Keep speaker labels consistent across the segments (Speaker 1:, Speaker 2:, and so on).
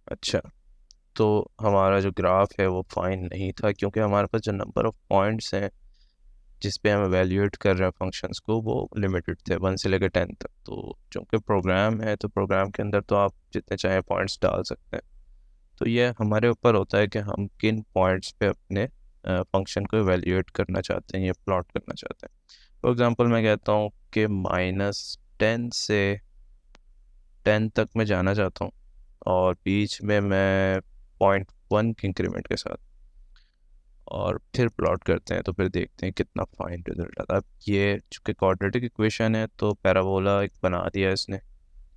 Speaker 1: अच्छा, तो हमारा जो ग्राफ है वो फाइन नहीं था, क्योंकि हमारे पास जो नंबर ऑफ पॉइंट्स हैं जिस पे हम एवेल्यूएट कर रहे हैं फंक्शंस को, वो लिमिटेड थे 1 से लेकर 10 तक। तो चूँकि प्रोग्राम है तो प्रोग्राम के अंदर तो आप जितने चाहें पॉइंट्स डाल सकते हैं। तो ये हमारे ऊपर होता है कि हम किन पॉइंट्स पे अपने फंक्शन को एवेल्यूएट करना चाहते हैं या प्लॉट करना चाहते हैं। फॉर एग्जांपल मैं कहता हूँ कि -10 से 10 तक मैं जाना चाहता हूँ, और बीच में मैं 0.1 के इंक्रीमेंट के साथ, और फिर प्लॉट करते हैं तो फिर देखते हैं कितना फाइन रिजल्ट आता है। अब ये चूँकि क्वाड्रेटिक इक्वेशन है तो पैराबोला एक बना दिया है इसने,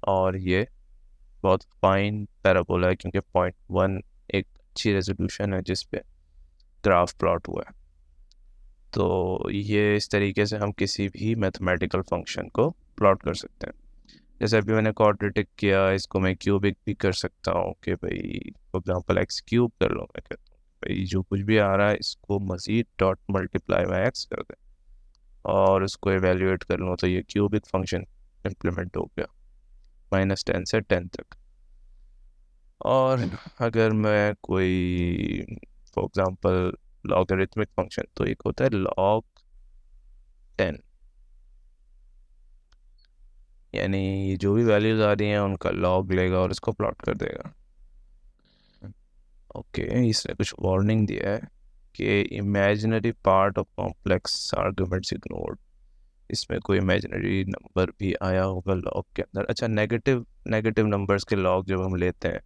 Speaker 1: और ये बहुत फाइन पैराबोला है क्योंकि 0.1 एक अच्छी रेजोल्यूशन है जिस पे ग्राफ प्लॉट हुआ है। तो ये इस तरीके से हम किसी भी मैथमेटिकल फंक्शन को प्लॉट कर सकते हैं। जैसे अभी मैंने क्वाड्रेटिक किया, इसको मैं क्यूबिक भी कर सकता हूँ कि भाई फॉर एग्जांपल एक्स क्यूब कर लो। मैं कहता हूँ भाई जो कुछ भी आ रहा है इसको मज़ीद डॉट मल्टीप्लाई बाय एक्स कर दें और उसको एवेल्यूएट कर लूँ, तो ये क्यूबिक फंक्शन इम्प्लीमेंट हो गया -10 से 10 तक। और अगर मैं कोई फॉर एग्जांपल लॉगरिथमिक फंक्शन, तो एक होता है log 10, यानी जो भी वैल्यूज आ रही हैं उनका लॉग लेगा और इसको प्लॉट कर देगा। ओके, इसने कुछ वार्निंग दिया है कि imaginary part of complex arguments ignored. इसमें कोई इमेजिनरी नंबर भी आया होगा लॉग के अंदर। अच्छा, नेगेटिव नेगेटिव नंबर्स के लॉग जब हम लेते हैं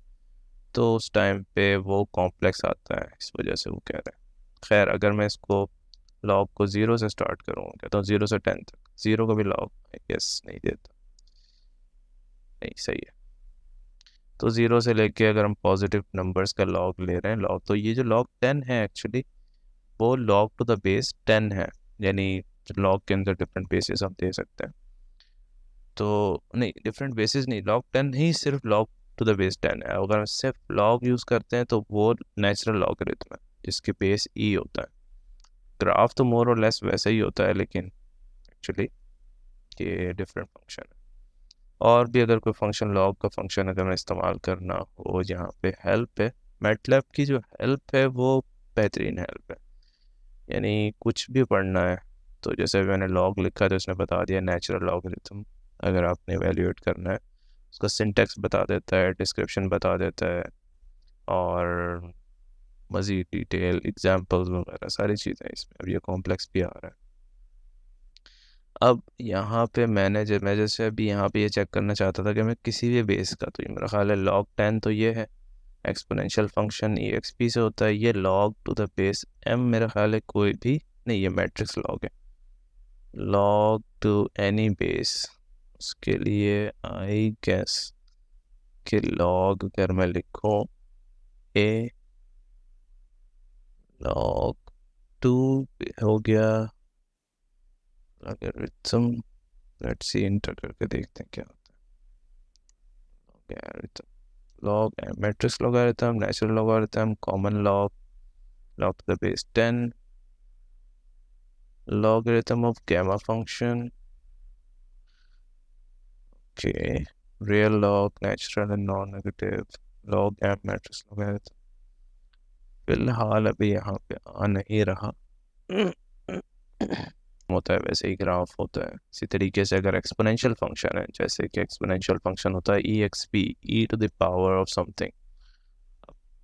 Speaker 1: तो उस टाइम पे वो कॉम्प्लेक्स आता है, इस वजह से वो कह रहे हैं। खैर, अगर मैं इसको लॉग को 0 से स्टार्ट करूँ, कहता हूँ 0 से 10 तक, 0 का भी लॉग आई गेस नहीं देता। नहीं, सही है। तो 0 से लेके अगर हम पॉजिटिव नंबर्स का लॉग ले रहे हैं लॉग, तो ये जो लॉग 10 है एक्चुअली वो लॉग टू द बेस 10 है, यानी लॉग के अंदर डिफरेंट बेसिस हम दे सकते हैं। तो नहीं, डिफरेंट बेसिस नहीं, लॉग 10 ही सिर्फ लॉग टू द बेस 10 है। अगर हम सिर्फ लॉग यूज़ करते हैं तो वो नेचुरल लॉगरिथम है जिसके बेस ई होता है। ग्राफ तो मोर और लेस वैसे ही होता है, लेकिन एक्चुअली ये डिफरेंट फंक्शन है। और भी अगर कोई फंक्शन, लॉग का फंक्शन अगर मैं इस्तेमाल करना हो, यहाँ पे हेल्प है, मैटलैब की जो हेल्प है वो बेहतरीन हेल्प है। यानी कुछ भी पढ़ना है तो जैसे मैंने लॉग लिखा तो उसने बता दिया नेचुरल लॉगरिथम। अगर आपने एवेल्यूएट करना है उसका सिंटेक्स बता देता है, डिस्क्रिप्शन बता देता है, और मज़ीद डिटेल एग्जांपल्स वगैरह सारी चीज़ें इसमें। अब ये कॉम्प्लेक्स भी आ रहा है। अब यहाँ पे मैं जैसे अभी यहाँ पे ये चेक करना चाहता था कि मैं किसी भी बेस का, तो ये मेरा ख्याल है log 10 तो ये है एक्सपोनेंशियल फंक्शन EXP से होता है। ये log to the base m मेरा ख्याल है कोई भी नहीं, ये मैट्रिक्स log है। log टू एनी बेस, उसके लिए आई गेस कि log अगर मैं लिखूँ a log 2 हो गया लॉगरिथम। लेट्स सी, इंटर करके देखते हैं क्या होता है। log matrix logarithm, natural logarithm, common log, log to the base 10, logarithm of gamma function, okay, real log, natural and non-negative, log m matrix logarithm। फिलहाल अभी यहाँ पे आ नहीं रहा। होता है वैसे ही ग्राफ होता है। इसी तरीके से अगर एक्सपोनेंशियल फंक्शन है, जैसे कि एक्सपोनेंशियल फंक्शन होता है EXP, e to the power of something.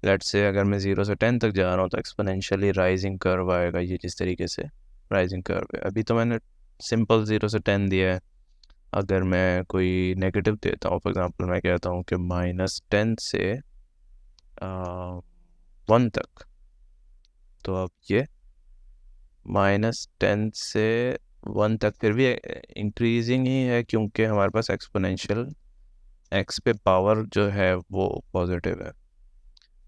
Speaker 1: Let's say अगर मैं 0 से 10 तक जा रहा हूँ तो एक्सपोनेंशियली राइजिंग कर्व आएगा, ये जिस तरीके से राइजिंग कर्व है। अभी तो मैंने सिंपल 0 से 10 दिया है। अगर मैं कोई नेगेटिव देता हूँ, फॉर एग्जांपल मैं कहता हूँ कि -10 से 1 तक, तो अब ये -10 से 1 तक फिर भी इंक्रीजिंग ही है, क्योंकि हमारे पास एक्सपोनेंशियल एक्स पे पावर जो है वो पॉजिटिव है।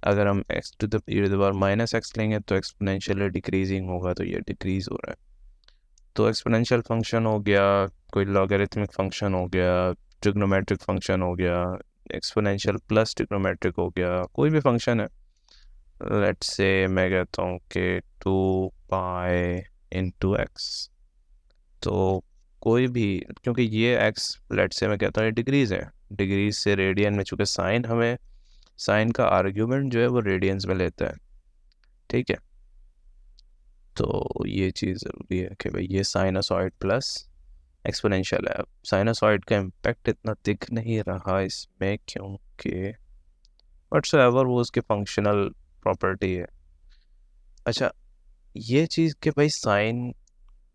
Speaker 1: अगर हम x to the power -x लेंगे तो एक्सपोनेंशियली डिक्रीजिंग होगा, तो ये डिक्रीज हो रहा है। तो एक्सपोनेंशियल फंक्शन हो गया, कोई लॉगरिथमिक फंक्शन हो गया, ट्रिग्नोमेट्रिक फंक्शन हो गया, एक्सपोनेंशियल प्लस ट्रिग्नोमेट्रिक हो गया, कोई भी फंक्शन है। लेट्स से मैं कहता हूँ कि 2π इंटू एक्स, तो कोई भी, क्योंकि ये x लेट्स से मैं कहता हूँ डिग्रीज है, डिग्रीज से रेडियन में, चूँकि साइन हमें साइन का आर्ग्यूमेंट जो है वो रेडियंस में लेता है, ठीक है। तो ये चीज़ ज़रूरी है कि भाई ये साइनसॉइड प्लस एक्सपोनेंशियल है। अब साइनसॉइड का इम्पैक्ट इतना दिख नहीं रहा इसमें, क्योंकि व्हाट्सएवर वो उसकी फंक्शनल प्रॉपर्टी है। अच्छा, ये चीज़ कि भाई साइन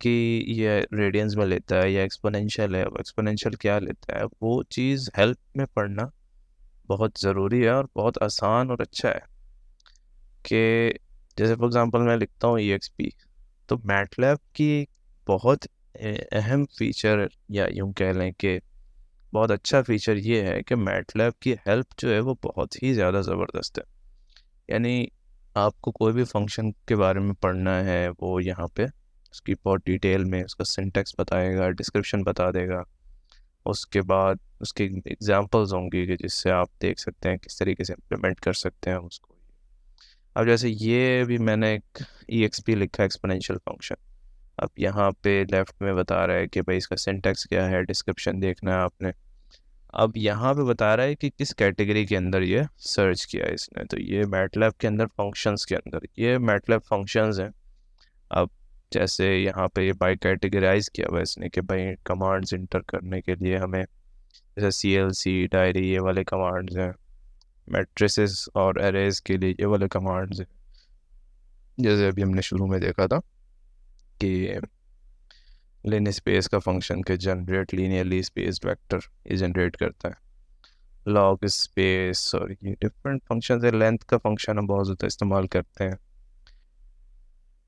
Speaker 1: की ये रेडियंस में लेता है या एक्सपोनेंशियल है, अब एक्सपोनेंशियल क्या लेता है, वो चीज़ हेल्प में पढ़ना बहुत ज़रूरी है और बहुत आसान और अच्छा है। कि जैसे फॉर एग्जांपल मैं लिखता हूँ EXP, तो मैटलैब की बहुत अहम फीचर, या यूँ कह लें कि बहुत अच्छा फीचर ये है कि मैटलैब की हेल्प जो है वो बहुत ही ज़्यादा ज़बरदस्त है। यानी आपको कोई भी फंक्शन के बारे में पढ़ना है, वो यहाँ पे उसकी बहुत डिटेल में उसका सिंटैक्स बताएगा, डिस्क्रिप्शन बता देगा। उसके बाद उसके एग्जांपल्स होंगे कि जिससे आप देख सकते हैं किस तरीके से इम्प्लीमेंट कर सकते हैं उसको। अब जैसे ये भी मैंने एक EXP लिखा है, एक्सपोनेंशियल फंक्शन। अब यहाँ पे लेफ्ट में बता रहा है कि भाई इसका सिंटैक्स क्या है, डिस्क्रिप्शन देखना है आपने। अब यहाँ पे बता रहा है कि किस कैटेगरी के अंदर ये सर्च किया है इसने, तो ये मैटलैब के अंदर फंक्शंस के अंदर ये मैटलैब फंक्शंस हैं। अब जैसे यहाँ पे ये बाई कैटेगराइज किया हुआ है इसने कि भाई कमांड्स इंटर करने के लिए हमें जैसे CLC डायरी ये वाले कमांड्स हैं, मैट्रिसेस और एरेज के लिए ये वाले कमांड्स हैं। जैसे अभी हमने शुरू में देखा था कि लिन स्पेस का फंक्शन के जनरेट लीनियरली स्पेस्ड वेक्टर ये जनरेट करता है। लॉग स्पेस और ये डिफरेंट फंक्शंस है, लेंथ का फंक्शन हम बहुत ज़्यादा इस्तेमाल करते हैं।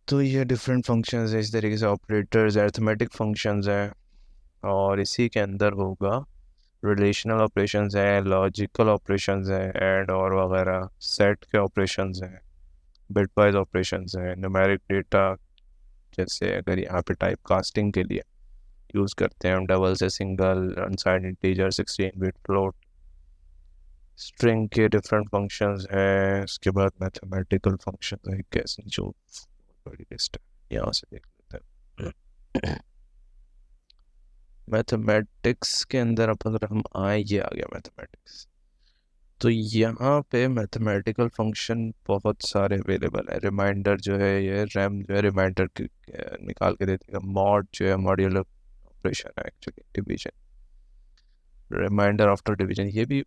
Speaker 1: तो ये डिफरेंट फंक्शंस है, इस तरीके से ऑपरेटर्स अरिथमेटिक फंक्शंस हैं। और इसी के अंदर होगा रिलेशनल ऑपरेशंस हैं, लॉजिकल ऑपरेशंस हैं, एंड और वगैरह, सेट के ऑपरेशंस हैं, बिटवाइज ऑपरेशंस हैं, न्यूमेरिक डेटा जैसे अगर यहाँ पे टाइप कास्टिंग के लिए यूज़ करते हैं हम डबल से single, unsigned integer, 16 bit float, string के डिफरेंट फंक्शंस हैं। उसके बाद मैथमेटिकल फंक्शंस है, कैसे जो बड़ी लिस्ट है, यहाँ से देख लेते हैं। मैथमेटिक्स के अंदर अब अगर हम आए, ये आ गया मैथमेटिक्स, तो यहाँ पे मैथमेटिकल फंक्शन बहुत सारे अवेलेबल है। रिमाइंडर जो है, ये रैम जो है रिमाइंडर निकाल के देती है। मॉड जो है मॉड्यूलर ऑपरेशन है, actually division, reminder after division ये भी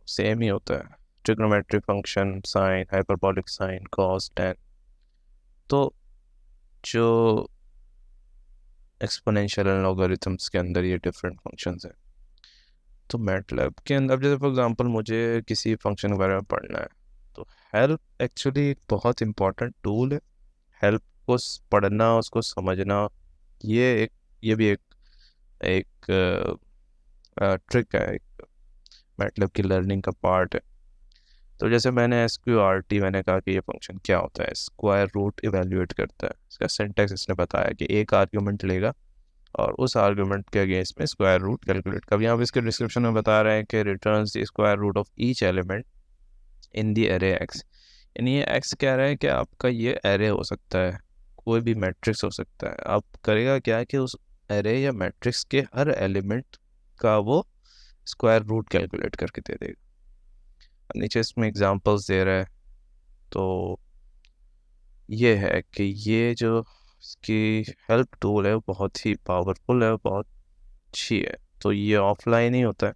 Speaker 1: सेम ही होता है। Trigonometry function, sine, hyperbolic sine, cos, tan. तो जो एक्सपोनेंशियल एंड लॉगरिथम्स के अंदर ये डिफरेंट फंक्शंस हैं। तो मैटलैब के अंदर अब जैसे फॉर एग्जांपल मुझे किसी फंक्शन के बारे में पढ़ना है, तो हेल्प एक्चुअली एक बहुत इंपॉर्टेंट टूल है। हेल्प को पढ़ना, उसको समझना, ये एक ये भी एक एक ट्रिक है, एक मैटलैब की लर्निंग का पार्ट है। तो जैसे मैंने SQRT मैंने कहा कि ये फंक्शन क्या होता है, स्क्वायर रूट इवेल्युएट करता है। इसका सिंटैक्स इसने बताया कि एक आर्ग्यूमेंट लेगा और उस आर्ग्यूमेंट के अगेंस्ट में स्क्वायर रूट कैलकुलेट। कभी यहाँ पे इसके डिस्क्रिप्शन में बता रहे हैं कि returns the square root of each element in the array x. यानी ये एक्स कह रहा है कि आपका ये एरे हो सकता है, कोई भी मैट्रिक्स हो सकता है। आप करेगा क्या कि उस एरे या मैट्रिक्स के हर एलिमेंट का वो स्क्वायर रूट कैलकुलेट करके दे देगा। नीचे इसमें एग्जांपल्स दे रहा है। तो ये है कि ये जो इसकी हेल्प टूल है वो बहुत ही पावरफुल है, बहुत अच्छी है। तो ये ऑफलाइन ही होता है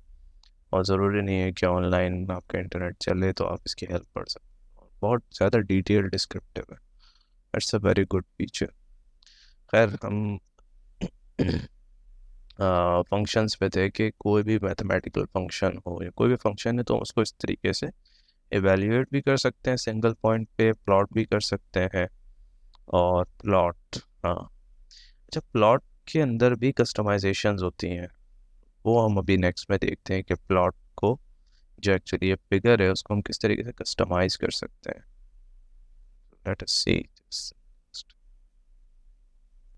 Speaker 1: और ज़रूरी नहीं है कि ऑनलाइन आपका इंटरनेट चले तो आप इसकी हेल्प पढ़ सकते हैं। बहुत ज़्यादा डिटेल डिस्क्रिप्टिव है, it's a very good feature. खैर हम फंक्शंस पे थे कि कोई भी मैथमेटिकल फंक्शन हो या कोई भी फंक्शन है तो उसको इस तरीके से एवेल्यूएट भी कर सकते हैं, सिंगल पॉइंट पे प्लॉट भी कर सकते हैं। और प्लॉट, हाँ, अच्छा, प्लॉट के अंदर भी कस्टमाइजेशंस होती हैं, वो हम अभी नेक्स्ट में देखते हैं कि प्लॉट को जो एक्चुअली ये फिगर है उसको हम किस तरीके से कस्टमाइज कर सकते हैं। लेट अस सी।